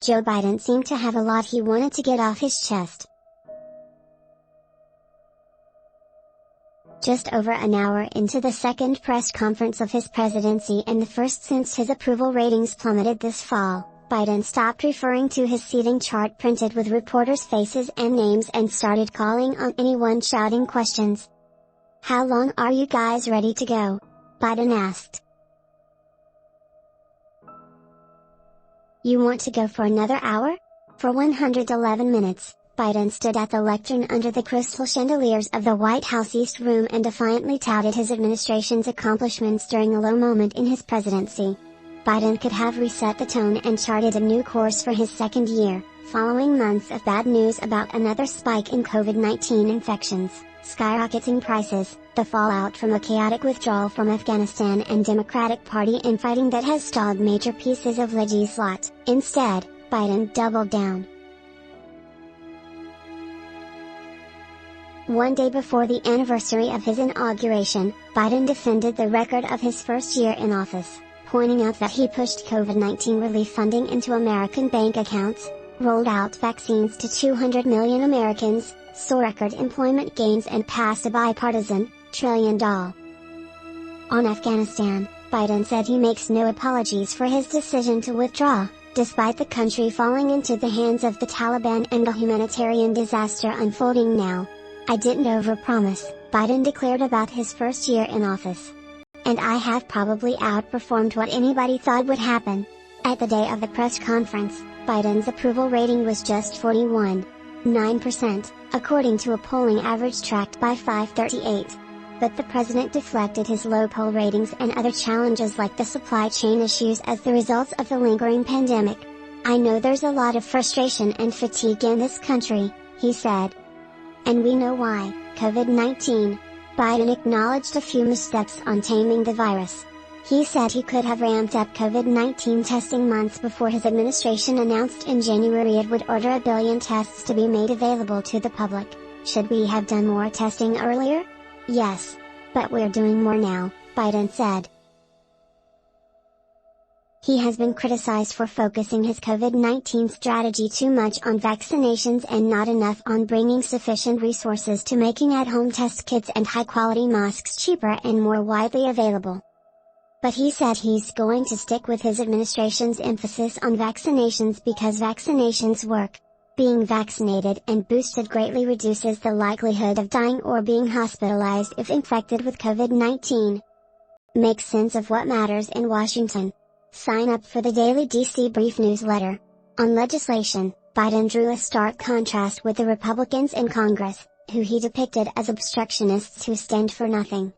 Joe Biden seemed to have a lot he wanted to get off his chest. Just over an hour into the second press conference of his presidency and the first since his approval ratings plummeted this fall, Biden stopped referring to his seating chart printed with reporters' faces and names and started calling on anyone shouting questions. "How long are you guys ready to go?" Biden asked. "You want to go for another hour?" For 111 minutes, Biden stood at the lectern under the crystal chandeliers of the White House East Room and defiantly touted his administration's accomplishments during a low moment in his presidency. Biden could have reset the tone and charted a new course for his second year, following months of bad news about another spike in COVID-19 infections, skyrocketing prices, the fallout from a chaotic withdrawal from Afghanistan and Democratic Party infighting that has stalled major pieces of legislation. Instead, Biden doubled down. One day before the anniversary of his inauguration, Biden defended the record of his first year in office, pointing out that he pushed COVID-19 relief funding into American bank accounts, rolled out vaccines to 200 million Americans, saw record employment gains and passed a bipartisan, $1 trillion. On Afghanistan, Biden said he makes no apologies for his decision to withdraw, despite the country falling into the hands of the Taliban and a humanitarian disaster unfolding now. "I didn't overpromise," Biden declared about his first year in office. "And I have probably outperformed what anybody thought would happen." At the day of the press conference, Biden's approval rating was just 41.9%, according to a polling average tracked by FiveThirtyEight. But the president deflected his low poll ratings and other challenges like the supply chain issues as the results of the lingering pandemic. "I know there's a lot of frustration and fatigue in this country," he said. "And we know why, COVID-19. Biden acknowledged a few missteps on taming the virus. He said he could have ramped up COVID-19 testing months before his administration announced in January it would order 1 billion tests to be made available to the public. "Should we have done more testing earlier? Yes. But we're doing more now," Biden said. He has been criticized for focusing his COVID-19 strategy too much on vaccinations and not enough on bringing sufficient resources to making at-home test kits and high-quality masks cheaper and more widely available. But he said he's going to stick with his administration's emphasis on vaccinations because vaccinations work. Being vaccinated and boosted greatly reduces the likelihood of dying or being hospitalized if infected with COVID-19. Make sense of what matters in Washington. Sign up for the daily DC Brief newsletter. On legislation, Biden drew a stark contrast with the Republicans in Congress, who he depicted as obstructionists who stand for nothing.